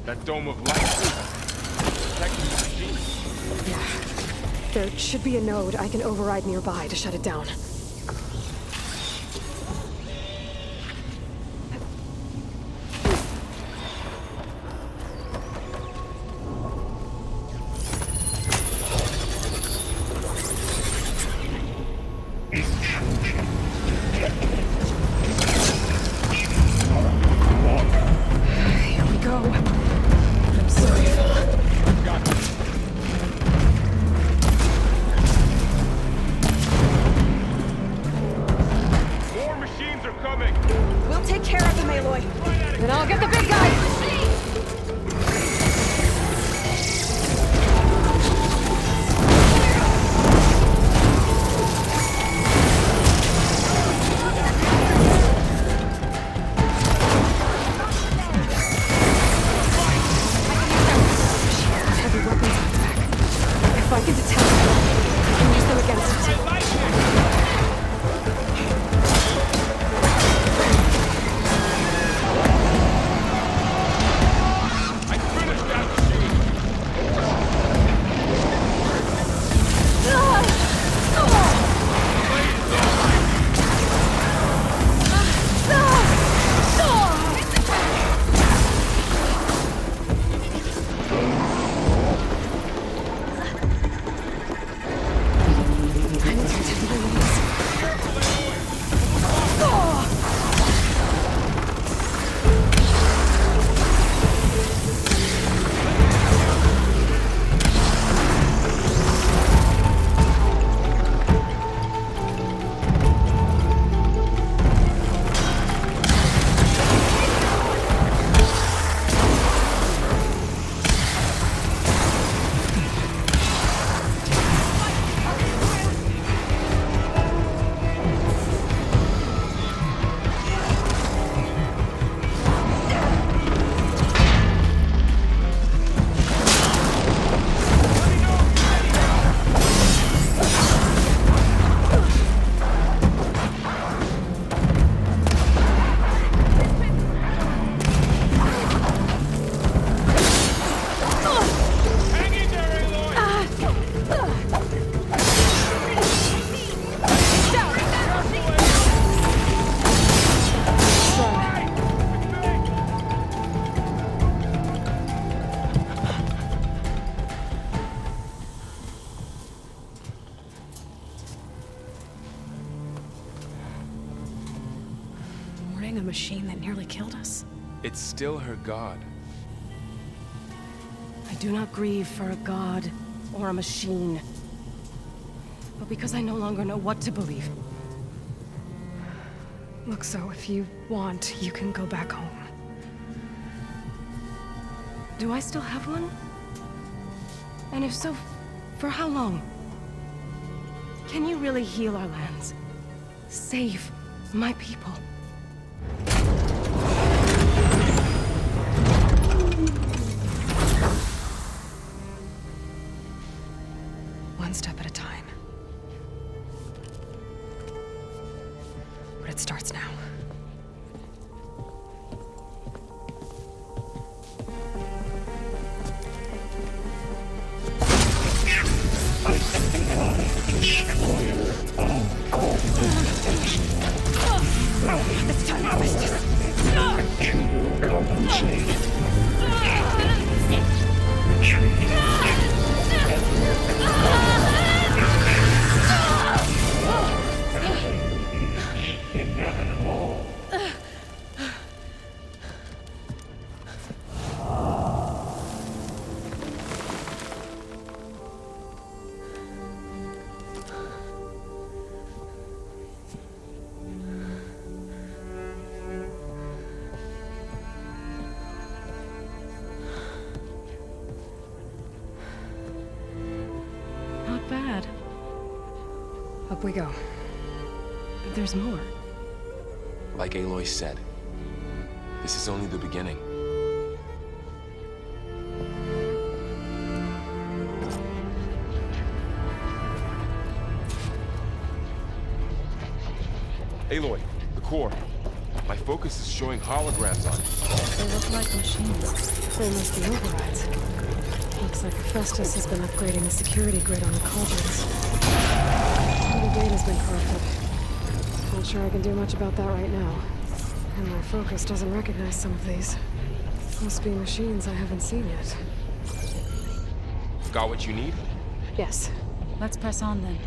That dome of light. Protecting the machine. Yeah. There should be a node I can override nearby to shut it down. Then I'll get the big guy! Heavy weapons on its back. If I can detect them, I can use them against it. A machine that nearly killed us? It's still her god. I do not grieve for a god or a machine, but because I no longer know what to believe. Look, so if you want, you can go back home. Do I still have one? And if so, for how long? Can you really heal our lands? Save my people? One step at a time. But it starts now. It's time to harvest this! Not bad. Up we go. There's more. Like Aloy said, this is only the beginning. Aloy, the core. My focus is showing holograms on it. They look like machines. They must be overrides. Looks like Hephaestus has been upgrading the security grid on the cauldrons. All the data's been corrupted. Not sure I can do much about that right now. And my focus doesn't recognize some of these. Must be machines I haven't seen yet. Got what you need? Yes. Let's press on then.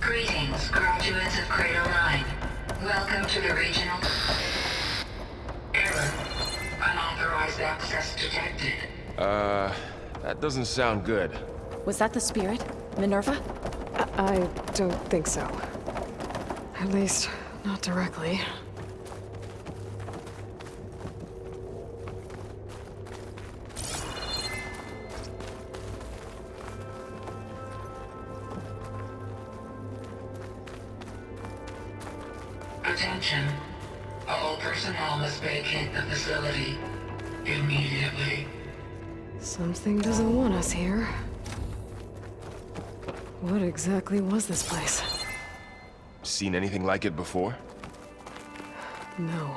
Greetings, graduates of Cradle 9. Welcome to the regional... Error. Unauthorized access detected. That doesn't sound good. Was that the spirit? Minerva? I don't think so. At least, not directly. Attention. All personnel must vacate the facility immediately. Something doesn't want us here. What exactly was this place? Seen anything like it before? No.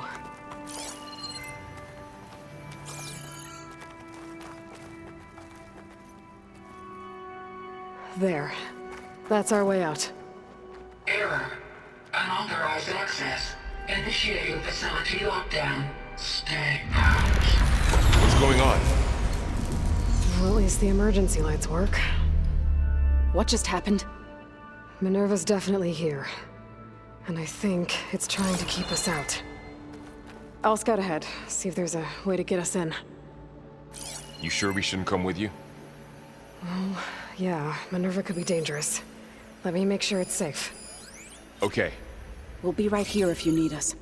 There. That's our way out. Error. Unauthorized access. Initiating facility lockdown. Stay out. What's going on? Well, at least the emergency lights work. What just happened? Minerva's definitely here. And I think it's trying to keep us out. I'll scout ahead, see if there's a way to get us in. You sure we shouldn't come with you? Yeah, Minerva could be dangerous. Let me make sure it's safe. Okay. We'll be right here if you need us.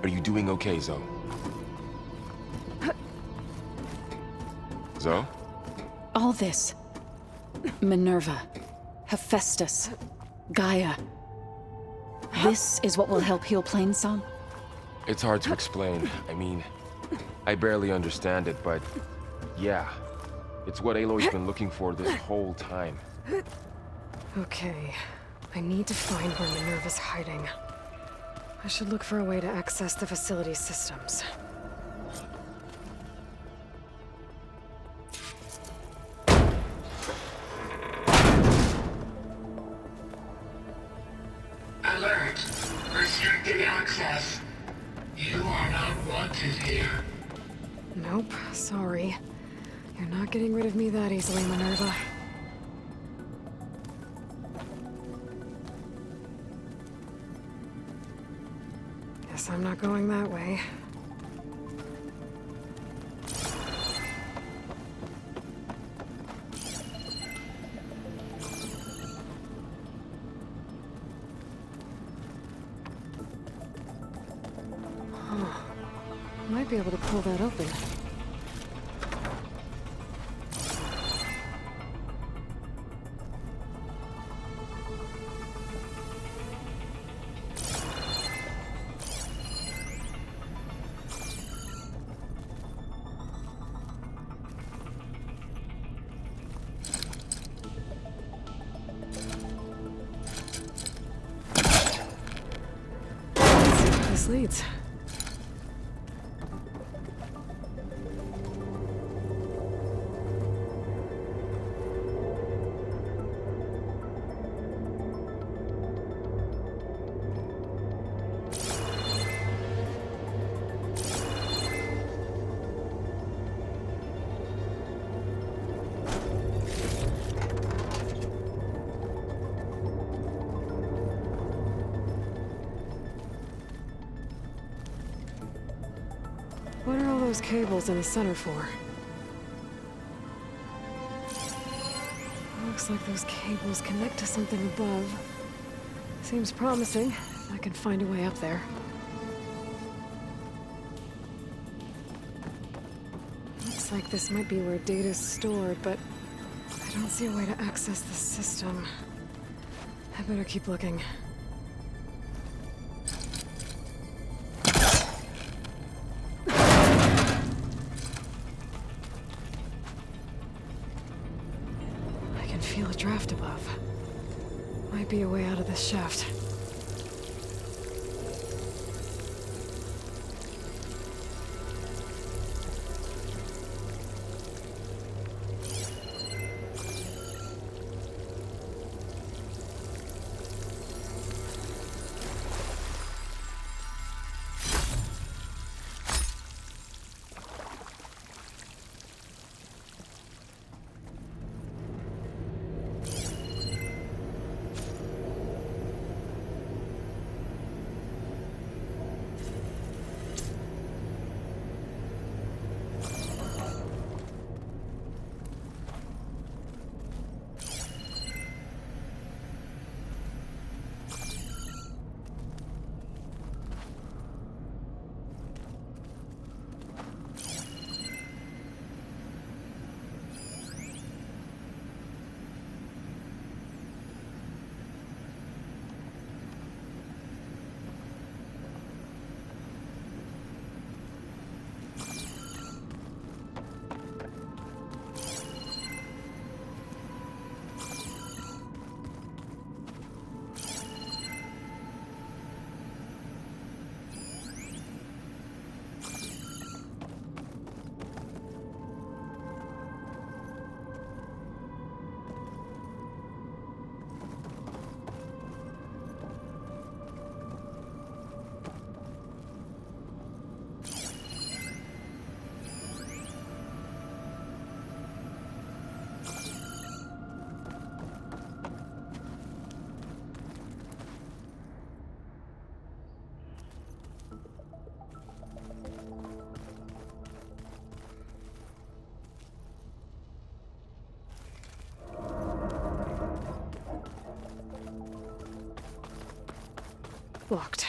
Are you doing okay, Zoe? Zoe? All this. Minerva. Hephaestus. Gaia. This is what will help heal Plainsong? It's hard to explain. I mean, I barely understand it, but yeah. It's what Aloy's been looking for this whole time. Okay. I need to find where Minerva's hiding. I should look for a way to access the facility's systems. Alert. Restricted access. You are not wanted here. Nope, sorry. You're not getting rid of me that easily, Minerva. Guess I'm not going that way. Might be able to pull that open. Let's see where this leads. What are all those cables in the center for? Looks like those cables connect to something above. Seems promising. I can find a way up there. Looks like this might be where data's stored, but I don't see a way to access the system. I better keep looking. Feel a draft above. Might be a way out of this shaft. Locked.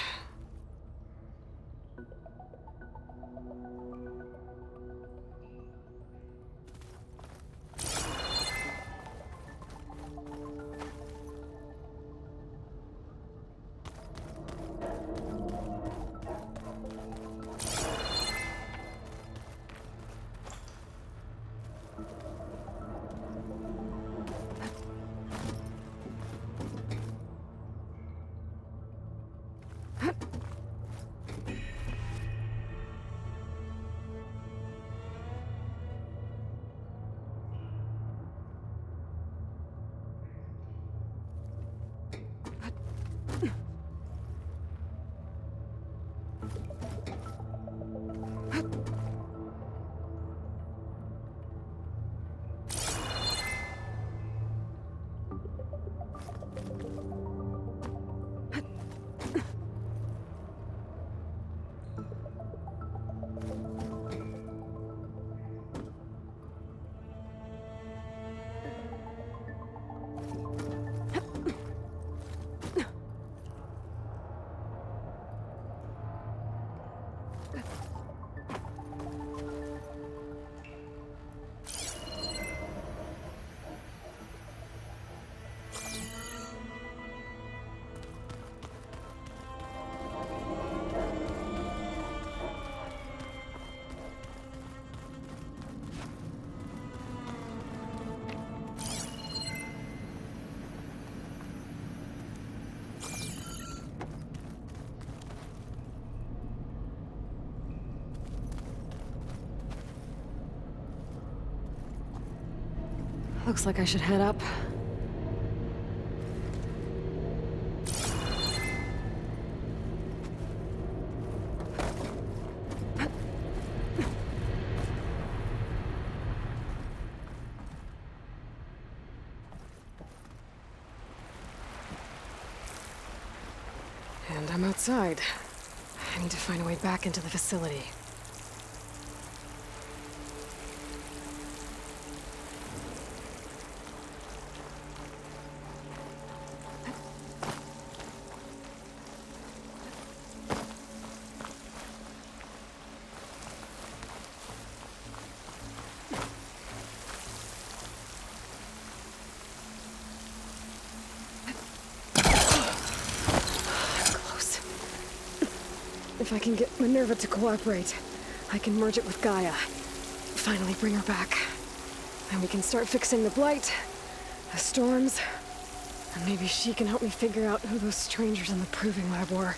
Looks like I should head up. And I'm outside. I need to find a way back into the facility. If I can get Minerva to cooperate, I can merge it with Gaia. Finally bring her back. Then we can start fixing the Blight, the storms, and maybe she can help me figure out who those strangers in the Proving Lab were.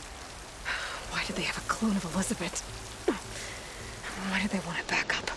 Why did they have a clone of Elizabeth? Why did they want it back up?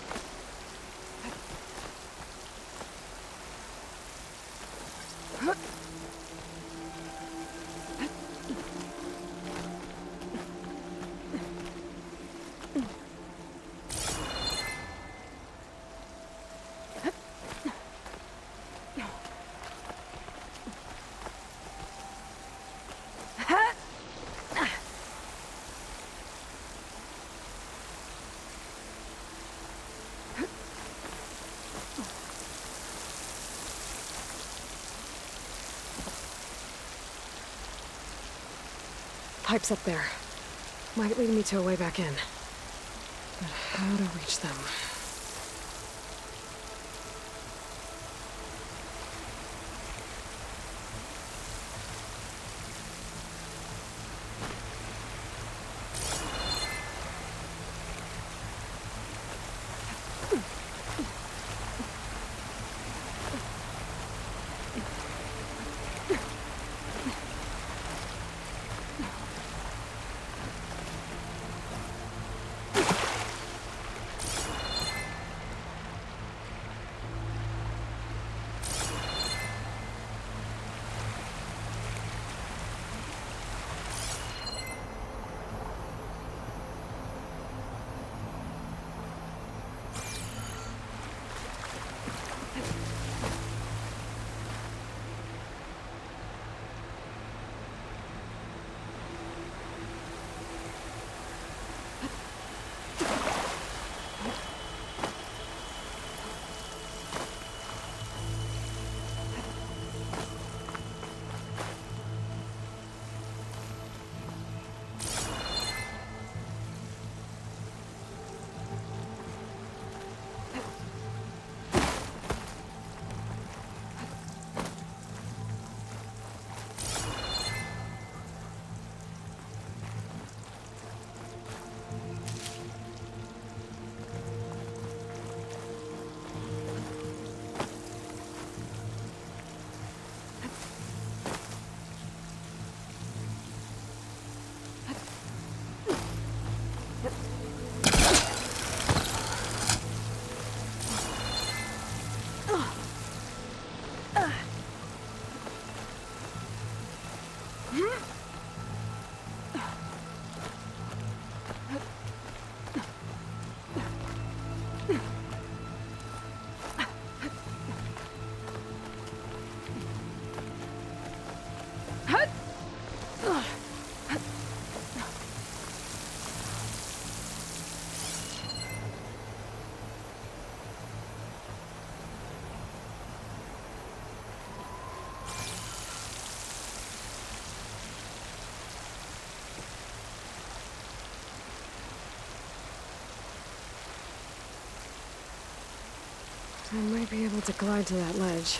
Pipes up there. Might lead me to a way back in. But how to reach them? I might be able to glide to that ledge.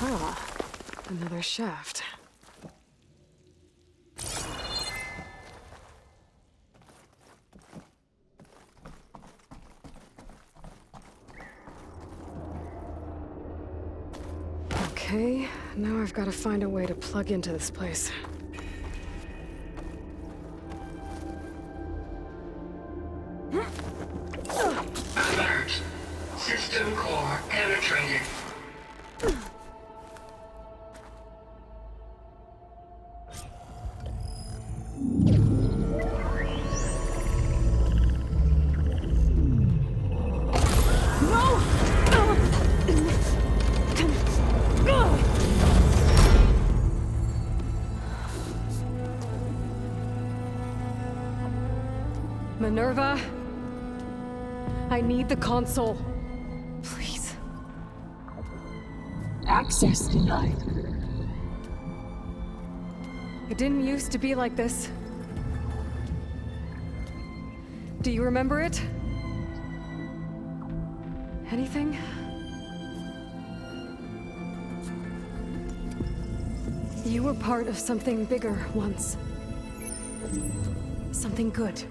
Ah, another shaft. Okay, now I've got to find a way to plug into this place. Alert. System core penetrated. Minerva? I need the console. Please. Access denied. It didn't used to be like this. Do you remember it? Anything? You were part of something bigger once. Something good.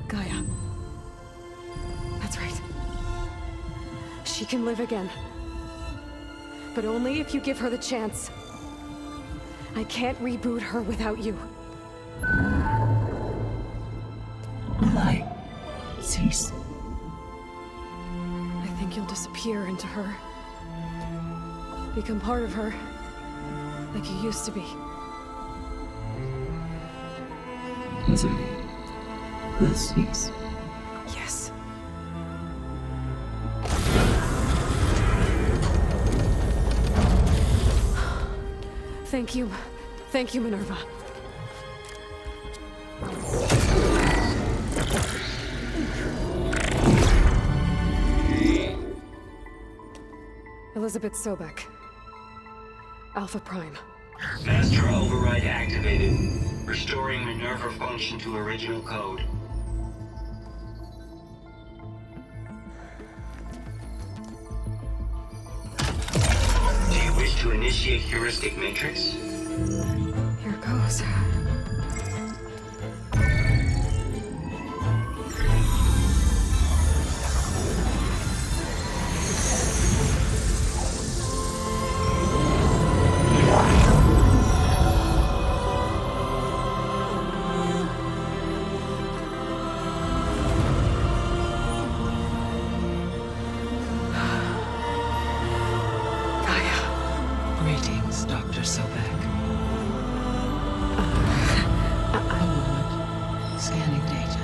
Gaia. That's right. She can live again. But only if you give her the chance. I can't reboot her without you. Light. Cease. I think you'll disappear into her. Become part of her. Like you used to be. Misery. Will cease. Yes. Thank you. Thank you, Minerva. Elizabeth Sobek. Alpha Prime. Master override activated. Restoring Minerva function to original code. Do you wish to initiate heuristic matrix? Here goes. Greetings, Dr. Sobek. A moment. Scanning data.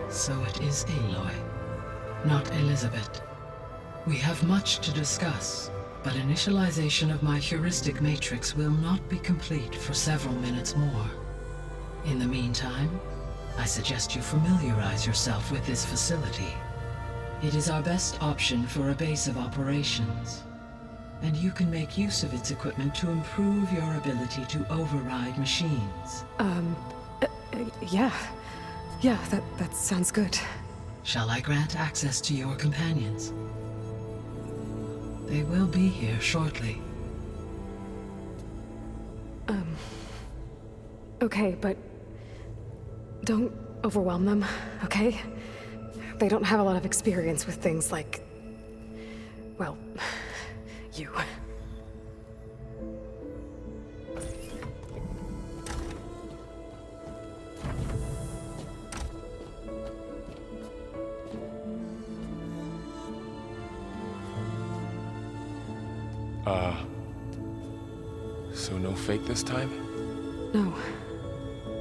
So it is Aloy, not Elizabeth. We have much to discuss, but initialization of my heuristic matrix will not be complete for several minutes more. In the meantime, I suggest you familiarize yourself with this facility. It is our best option for a base of operations, and you can make use of its equipment to improve your ability to override machines. Yeah. Yeah, that sounds good. Shall I grant access to your companions? They will be here shortly. Okay, but don't overwhelm them, okay? They don't have a lot of experience with things like, well, you. So no fake this time? No.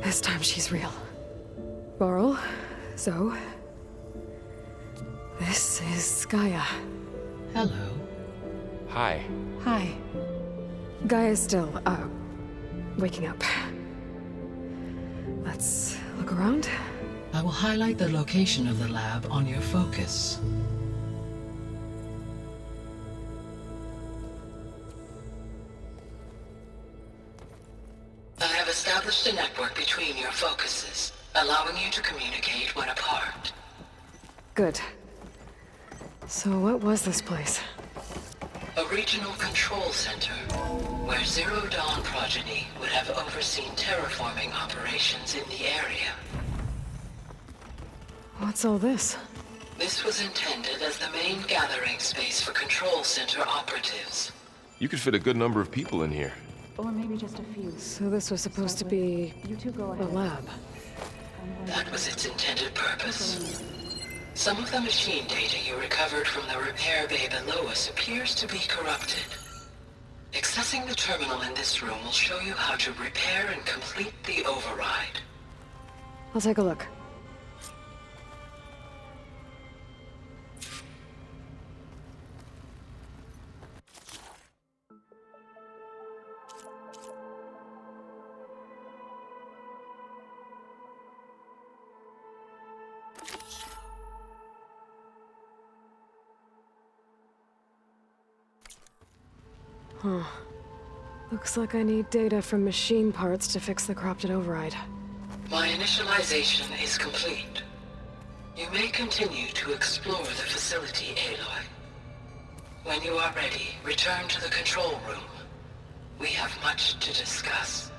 This time she's real. Laurel, Zoe. This is Gaia. Hello. Hi. Hi. Gaia's still, waking up. Let's look around. I will highlight the location of the lab on your focus. established a network between your focuses, allowing you to communicate when apart. Good. So what was this place? A regional control center, where Zero Dawn progeny would have overseen terraforming operations in the area. What's all this? This was intended as the main gathering space for control center operatives. You could fit a good number of people in here. Or maybe just a few. So this was supposed to be You two go the ahead. lab. That was its intended purpose. Some of the machine data you recovered from the repair bay below us appears to be corrupted. Accessing the terminal in this room will show you how to repair and complete the override. I'll take a look. Huh. Looks like I need data from machine parts to fix the corrupted override. My initialization is complete. You may continue to explore the facility, Aloy. When you are ready, return to the control room. We have much to discuss.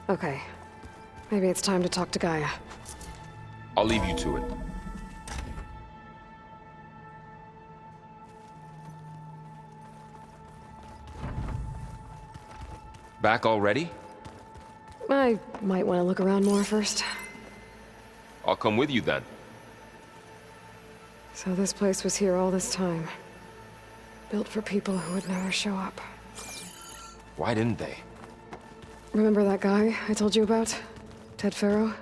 Okay. Maybe it's time to talk to Gaia. I'll leave you to it. Back already? I might want to look around more first. I'll come with you then. So this place was here all this time. Built for people who would never show up. Why didn't they? Remember that guy I told you about? Ted Faro?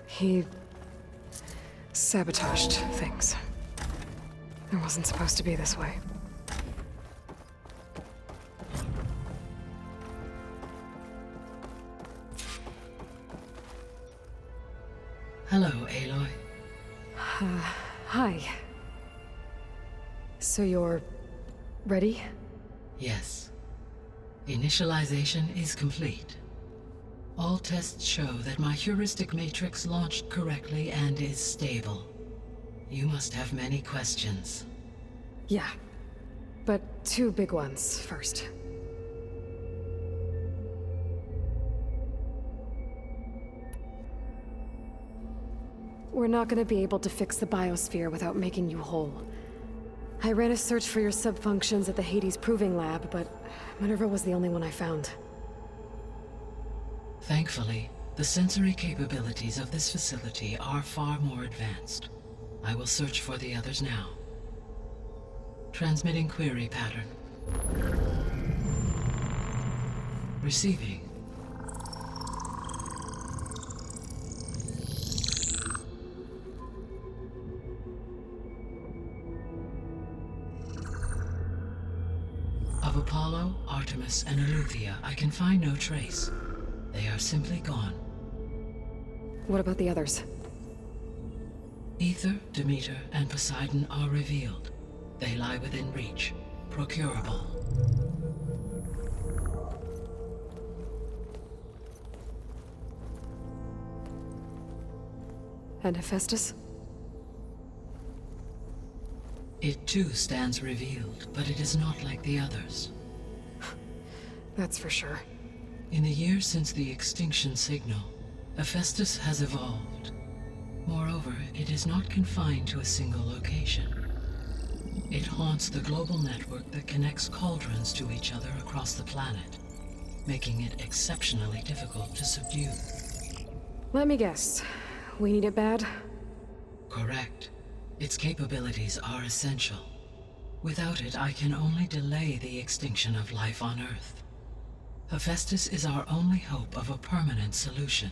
He sabotaged things. It wasn't supposed to be this way. Hello, Aloy. Hi. So you're ready? Yes. Initialization is complete. All tests show that my heuristic matrix launched correctly and is stable. You must have many questions. Yeah. But two big ones first. We're not gonna be able to fix the biosphere without making you whole. I ran a search for your subfunctions at the Hades Proving Lab, but Minerva was the only one I found. Thankfully, the sensory capabilities of this facility are far more advanced. I will search for the others now. Transmitting query pattern. Receiving. Of Apollo, Artemis, and Eleuthia, I can find no trace. They are simply gone. What about the others? Aether, Demeter, and Poseidon are revealed. They lie within reach, procurable. And Hephaestus? It too stands revealed, but it is not like the others. That's for sure. In the years since the extinction signal, Hephaestus has evolved. Moreover, it is not confined to a single location. It haunts the global network that connects cauldrons to each other across the planet, making it exceptionally difficult to subdue. Let me guess. We need it bad? Correct. Its capabilities are essential. Without it, I can only delay the extinction of life on Earth. Hephaestus is our only hope of a permanent solution.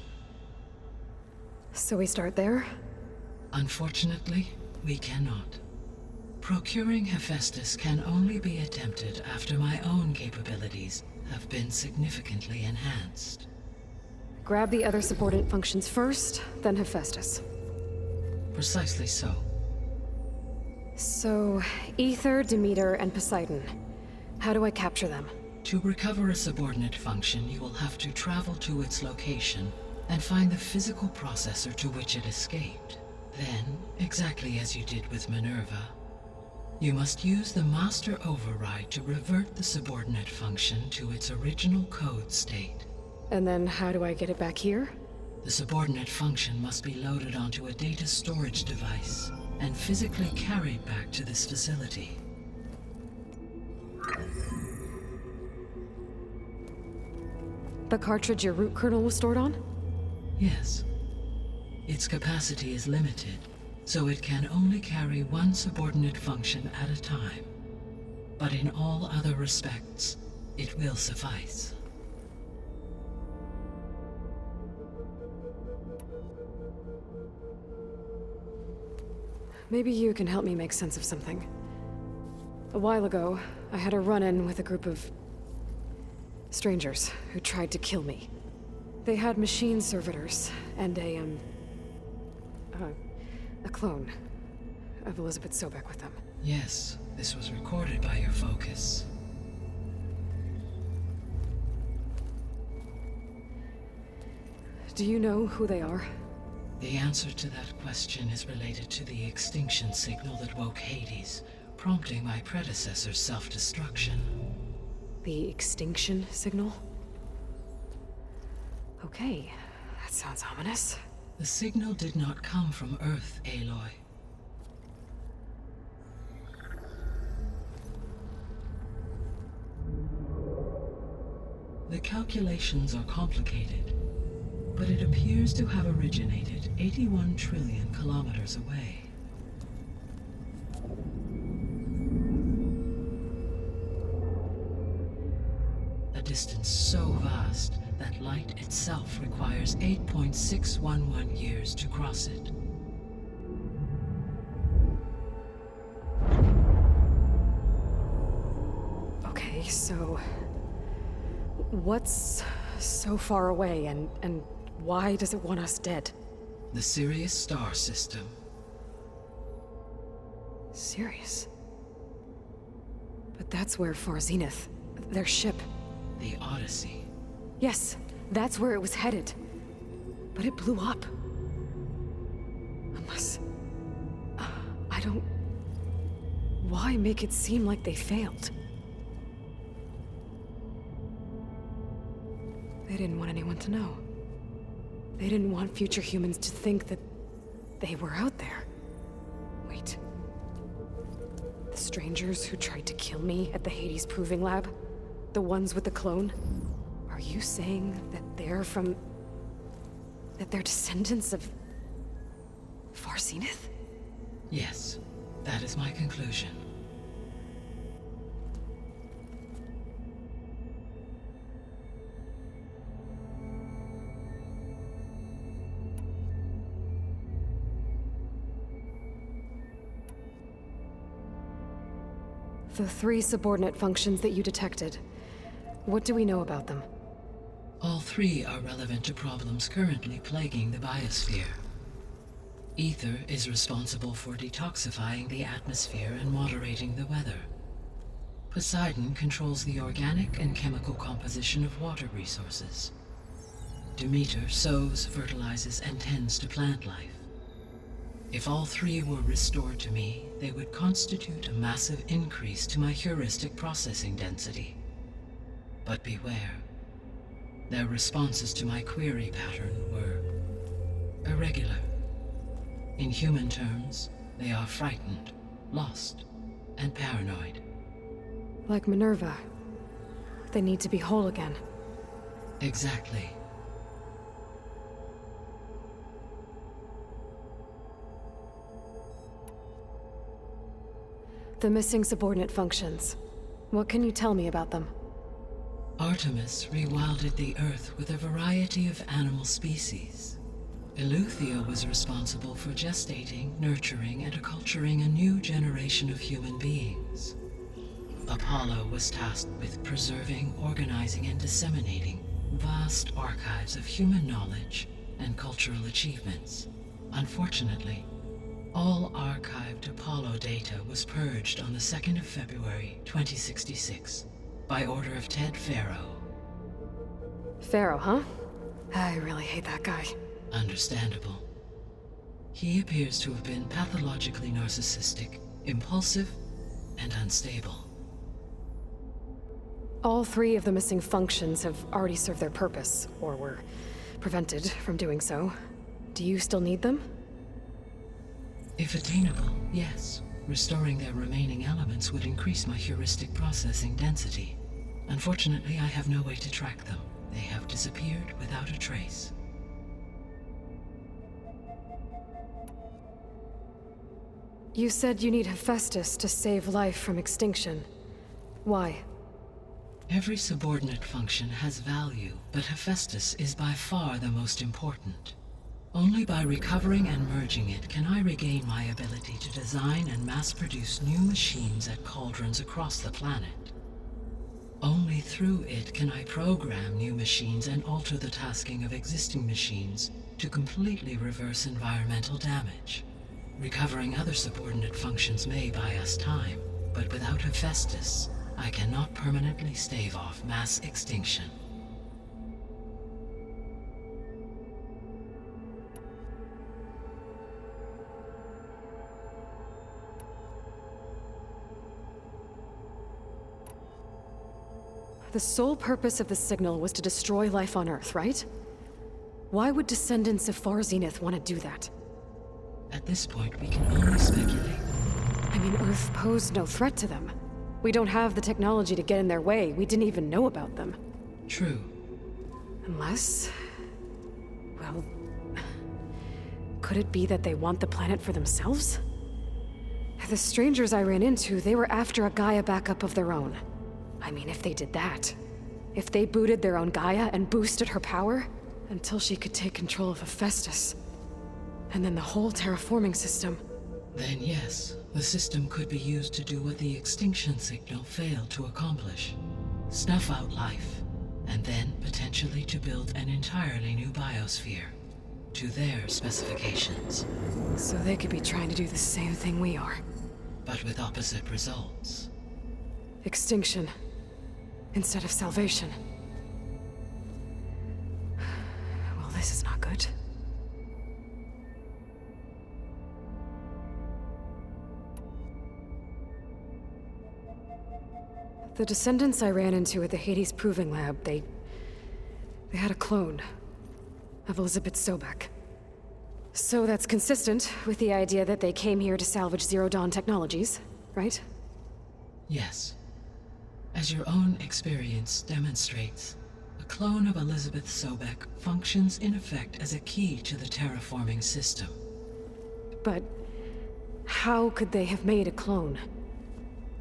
So we start there? Unfortunately, we cannot. Procuring Hephaestus can only be attempted after my own capabilities have been significantly enhanced. Grab the other subordinate functions first, then Hephaestus. Precisely so. So, Aether, Demeter, and Poseidon. How do I capture them? To recover a subordinate function, you will have to travel to its location and find the physical processor to which it escaped. Then, exactly as you did with Minerva, you must use the master override to revert the subordinate function to its original code state. And then how do I get it back here? The subordinate function must be loaded onto a data storage device and physically carried back to this facility. The cartridge your root kernel was stored on? Yes. Its capacity is limited, so it can only carry one subordinate function at a time. But in all other respects, it will suffice. Maybe you can help me make sense of something. A while ago, I had a run-in with a group of strangers who tried to kill me. They had machine servitors and a clone of Elizabeth Sobek with them. Yes, this was recorded by your focus. Do you know who they are? The answer to that question is related to the extinction signal that woke Hades, prompting my predecessor's self-destruction. The extinction signal? Okay, that sounds ominous. The signal did not come from Earth, Aloy. The calculations are complicated, but it appears to have originated 81 trillion kilometers away. A distance so vast that light itself requires 8.611 years to cross it. Okay, so what's so far away and why does it want us dead? The Sirius star system. Sirius? But that's where Far Zenith, their ship. The Odyssey. Yes, that's where it was headed. But it blew up. Unless... I don't... Why make it seem like they failed? They didn't want anyone to know. They didn't want future humans to think that they were out there. Wait. The strangers who tried to kill me at the Hades Proving Lab? The ones with the clone? Are you saying that they're from... that they're descendants of... Far Zenith? Yes, that is my conclusion. The 3 subordinate functions that you detected. What do we know about them? All 3 are relevant to problems currently plaguing the biosphere. Ether is responsible for detoxifying the atmosphere and moderating the weather. Poseidon controls the organic and chemical composition of water resources. Demeter sows, fertilizes, and tends to plant life. If all 3 were restored to me, they would constitute a massive increase to my heuristic processing density. But beware. Their responses to my query pattern were irregular. In human terms, they are frightened, lost, and paranoid. Like Minerva. They need to be whole again. Exactly. The missing subordinate functions. What can you tell me about them? Artemis rewilded the Earth with a variety of animal species. Eleuthia was responsible for gestating, nurturing, and acculturating a new generation of human beings. Apollo was tasked with preserving, organizing, and disseminating vast archives of human knowledge and cultural achievements. Unfortunately, all archived Apollo data was purged on the 2nd of February, 2066, by order of Ted Faro. Pharaoh, huh? I really hate that guy. Understandable. He appears to have been pathologically narcissistic, impulsive, and unstable. All 3 of the missing functions have already served their purpose, or were prevented from doing so. Do you still need them? If attainable, yes. Restoring their remaining elements would increase my heuristic processing density. Unfortunately, I have no way to track them. They have disappeared without a trace. You said you need Hephaestus to save life from extinction. Why? Every subordinate function has value, but Hephaestus is by far the most important. Only by recovering and merging it can I regain my ability to design and mass-produce new machines at cauldrons across the planet. Only through it can I program new machines and alter the tasking of existing machines to completely reverse environmental damage. Recovering other subordinate functions may buy us time, but without Hephaestus, I cannot permanently stave off mass extinction. The sole purpose of the signal was to destroy life on Earth, right? Why would descendants of Far Zenith want to do that? At this point, we can only speculate. I mean, Earth posed no threat to them. We don't have the technology to get in their way. We didn't even know about them. True. Unless... well... could it be that they want the planet for themselves? The strangers I ran into, they were after a Gaia backup of their own. I mean, if they did that... if they booted their own Gaia and boosted her power... until she could take control of Hephaestus. And then the whole terraforming system. Then yes, the system could be used to do what the extinction signal failed to accomplish. Snuff out life, and then potentially to build an entirely new biosphere. To their specifications. So they could be trying to do the same thing we are. But with opposite results. Extinction. Instead of salvation. Well, this is not good. The descendants I ran into at the Hades Proving Lab, they had a clone of Elizabeth Sobek. So that's consistent with the idea that they came here to salvage Zero Dawn technologies, right? Yes. As your own experience demonstrates, a clone of Elizabeth Sobek functions in effect as a key to the terraforming system. But how could they have made a clone?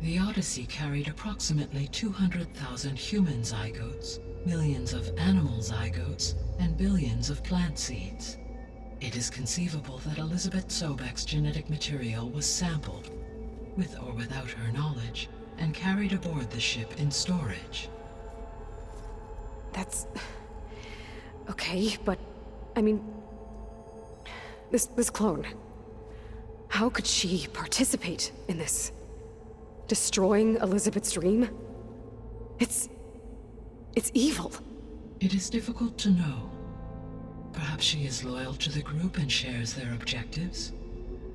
The Odyssey carried approximately 200,000 human zygotes, millions of animal zygotes, and billions of plant seeds. It is conceivable that Elizabeth Sobek's genetic material was sampled, with or without her knowledge, and carried aboard the ship in storage. That's... okay, but... I mean... This clone... How could she participate in this? Destroying Elizabeth's dream? It's evil. It is difficult to know. Perhaps she is loyal to the group and shares their objectives.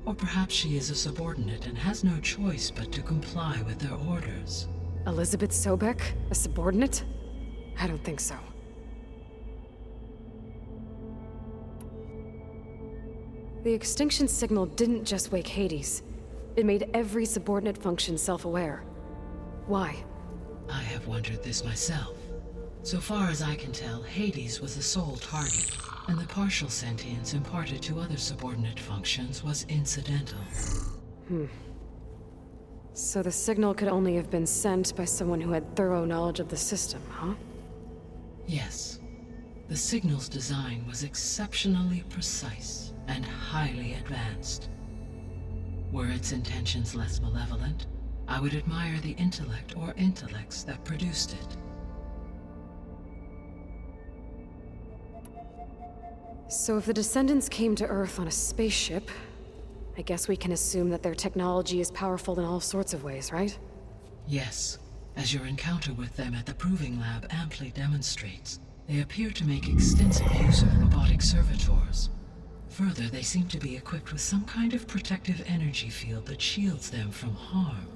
Or perhaps she is a subordinate and has no choice but to comply with their orders. Elizabeth Sobek? A subordinate? I don't think so. The extinction signal didn't just wake Hades. It made every subordinate function self-aware. Why? I have wondered this myself. So far as I can tell, Hades was the sole target, and the partial sentience imparted to other subordinate functions was incidental. So the signal could only have been sent by someone who had thorough knowledge of the system, huh? Yes. The signal's design was exceptionally precise and highly advanced. Were its intentions less malevolent, I would admire the intellect or intellects that produced it. So if the Descendants came to Earth on a spaceship, I guess we can assume that their technology is powerful in all sorts of ways, right? Yes, as your encounter with them at the Proving Lab amply demonstrates, they appear to make extensive use of robotic servitors. Further, they seem to be equipped with some kind of protective energy field that shields them from harm.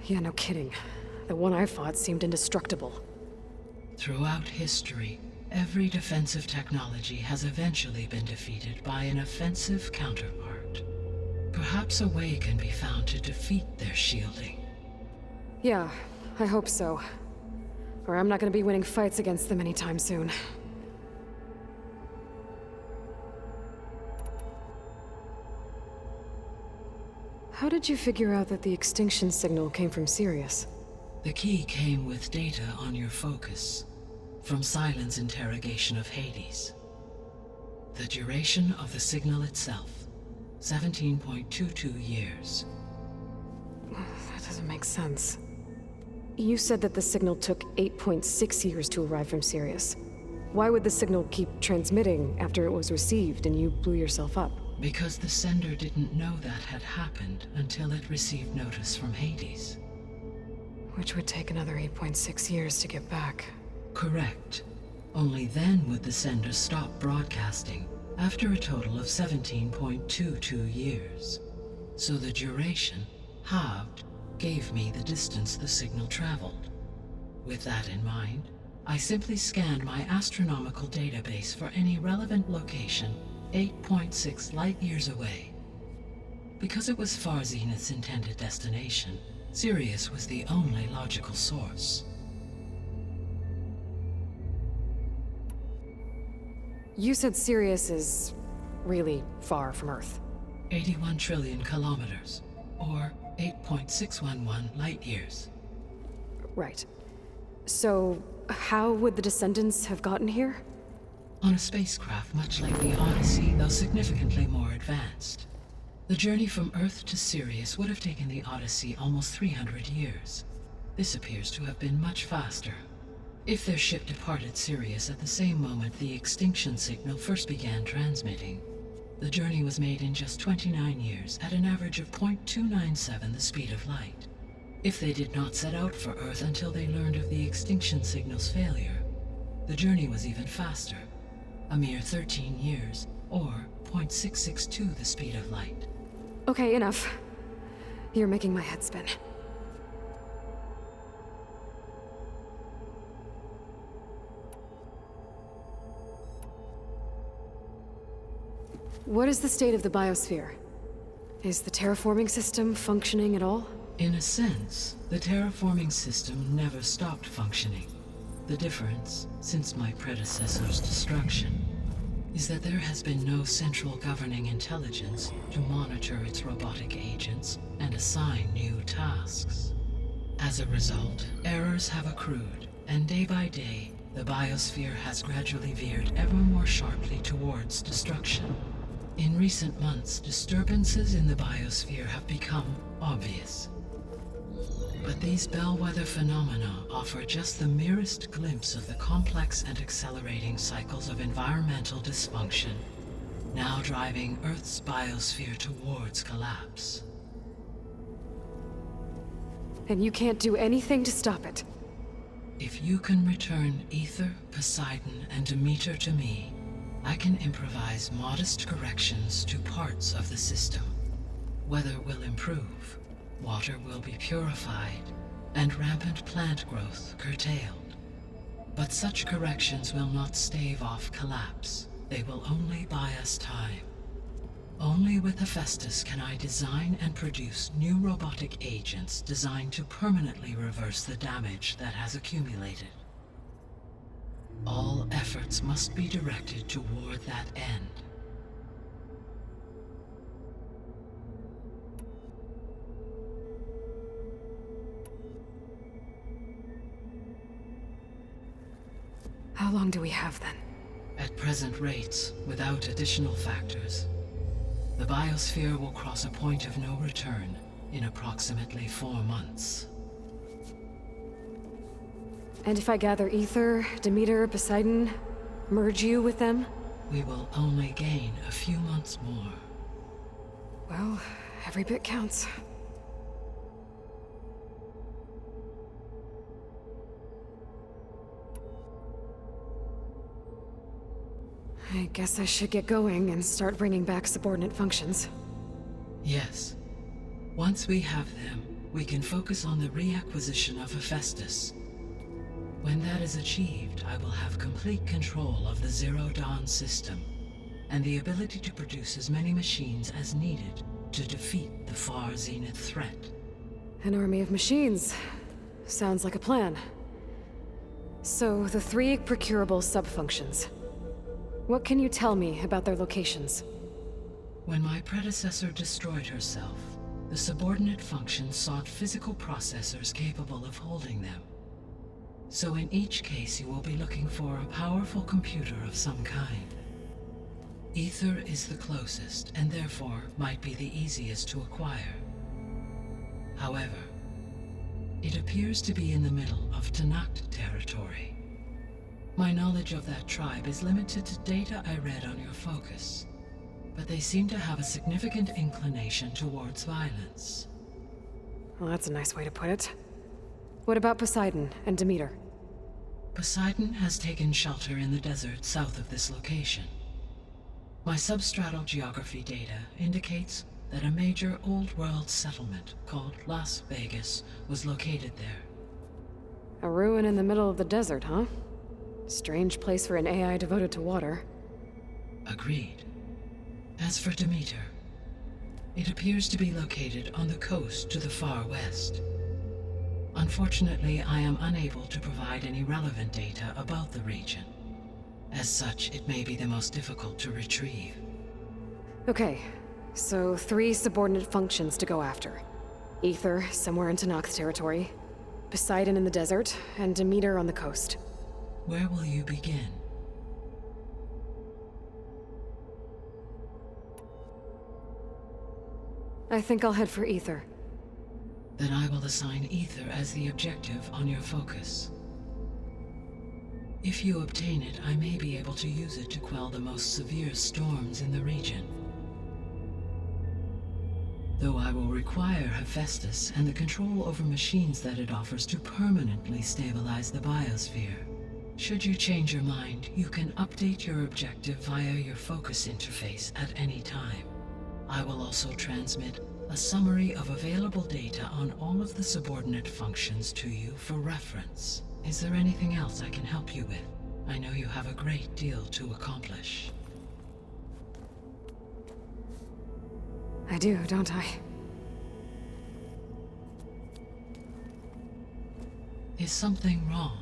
Yeah, no kidding. The one I fought seemed indestructible. Throughout history, every defensive technology has eventually been defeated by an offensive counterpart. Perhaps a way can be found to defeat their shielding. Yeah, I hope so. Or I'm not gonna be winning fights against them anytime soon. How did you figure out that the extinction signal came from Sirius? The key came with data on your focus, from Silent's interrogation of Hades. The duration of the signal itself, 17.22 years. That doesn't make sense. You said that the signal took 8.6 years to arrive from Sirius. Why would the signal keep transmitting after it was received and you blew yourself up? Because the sender didn't know that had happened until it received notice from Hades. Which would take another 8.6 years to get back. Correct. Only then would the sender stop broadcasting, after a total of 17.22 years. So the duration, halved, gave me the distance the signal traveled. With that in mind, I simply scanned my astronomical database for any relevant location 8.6 light-years away. Because it was Far Zenith's intended destination, Sirius was the only logical source. You said Sirius is really far from Earth. 81 trillion kilometers, or 8.611 light-years. Right. So, how would the Descendants have gotten here? On a spacecraft much like the Odyssey, though significantly more advanced. The journey from Earth to Sirius would have taken the Odyssey almost 300 years. This appears to have been much faster. If their ship departed Sirius at the same moment the extinction signal first began transmitting, the journey was made in just 29 years at an average of 0.297 the speed of light. If they did not set out for Earth until they learned of the extinction signal's failure, the journey was even faster, a mere 13 years, or 0.662 the speed of light. Okay, enough. You're making my head spin. What is the state of the biosphere? Is the terraforming system functioning at all? In a sense, the terraforming system never stopped functioning. The difference, since my predecessor's destruction, is that there has been no central governing intelligence to monitor its robotic agents and assign new tasks. As a result, errors have accrued, and day by day, the biosphere has gradually veered ever more sharply towards destruction. In recent months, disturbances in the biosphere have become obvious. But these bellwether phenomena offer just the merest glimpse of the complex and accelerating cycles of environmental dysfunction, now driving Earth's biosphere towards collapse. And you can't do anything to stop it. If you can return Aether, Poseidon, and Demeter to me, I can improvise modest corrections to parts of the system. Weather will improve, water will be purified, and rampant plant growth curtailed. But such corrections will not stave off collapse. They will only buy us time. Only with Hephaestus can I design and produce new robotic agents designed to permanently reverse the damage that has accumulated. All efforts must be directed toward that end. How long do we have then? At present rates, without additional factors, the biosphere will cross a point of no return in approximately 4 months. And if I gather Aether, Demeter, Poseidon, merge you with them? We will only gain a few months more. Well, every bit counts. I guess I should get going and start bringing back subordinate functions. Yes. Once we have them, we can focus on the reacquisition of Hephaestus. When that is achieved, I will have complete control of the Zero Dawn system, and the ability to produce as many machines as needed to defeat the Far Zenith threat. An army of machines. Sounds like a plan. So, the 3 procurable subfunctions. What can you tell me about their locations? When my predecessor destroyed herself, the subordinate functions sought physical processors capable of holding them. So in each case you will be looking for a powerful computer of some kind. Aether is the closest, and therefore might be the easiest to acquire. However, it appears to be in the middle of Tenakth territory. My knowledge of that tribe is limited to data I read on your focus, but they seem to have a significant inclination towards violence. Well, that's a nice way to put it. What about Poseidon and Demeter? Poseidon has taken shelter in the desert south of this location. My substratal geography data indicates that a major old-world settlement called Las Vegas was located there. A ruin in the middle of the desert, huh? Strange place for an AI devoted to water. Agreed. As for Demeter, it appears to be located on the coast to the far west. Unfortunately, I am unable to provide any relevant data about the region. As such, it may be the most difficult to retrieve. Okay, so 3 subordinate functions to go after. Aether, somewhere in Tenakth territory. Poseidon in the desert, and Demeter on the coast. Where will you begin? I think I'll head for Aether. Then I will assign Aether as the objective on your focus. If you obtain it, I may be able to use it to quell the most severe storms in the region. Though I will require Hephaestus and the control over machines that it offers to permanently stabilize the biosphere. Should you change your mind, you can update your objective via your focus interface at any time. I will also transmit a summary of available data on all of the subordinate functions to you for reference. Is there anything else I can help you with? I know you have a great deal to accomplish. I do, don't I? Is something wrong?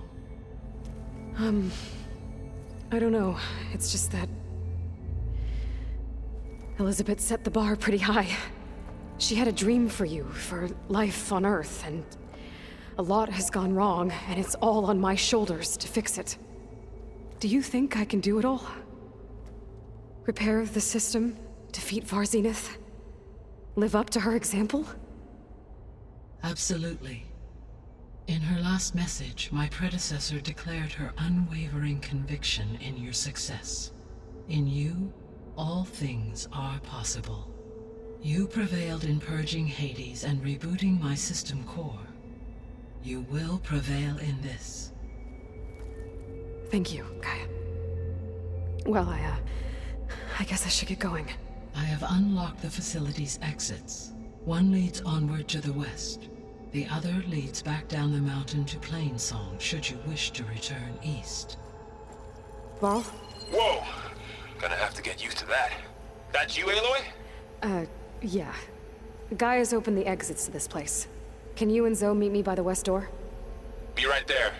I don't know. It's just that Elizabeth set the bar pretty high. She had a dream for you, for life on Earth, and a lot has gone wrong, and it's all on my shoulders to fix it. Do you think I can do it all? Repair the system, defeat Far Zenith, live up to her example? Absolutely. In her last message, my predecessor declared her unwavering conviction in your success. In you, all things are possible. You prevailed in purging Hades and rebooting my system core. You will prevail in this. Thank you, Gaia. Well, I guess I should get going. I have unlocked the facility's exits. One leads onward to the west. The other leads back down the mountain to Plainsong, should you wish to return east. Varl? Whoa! Gonna have to get used to that. That's you, Aloy? Yeah. Gaia's opened the exits to this place. Can you and Zoe meet me by the west door? Be right there.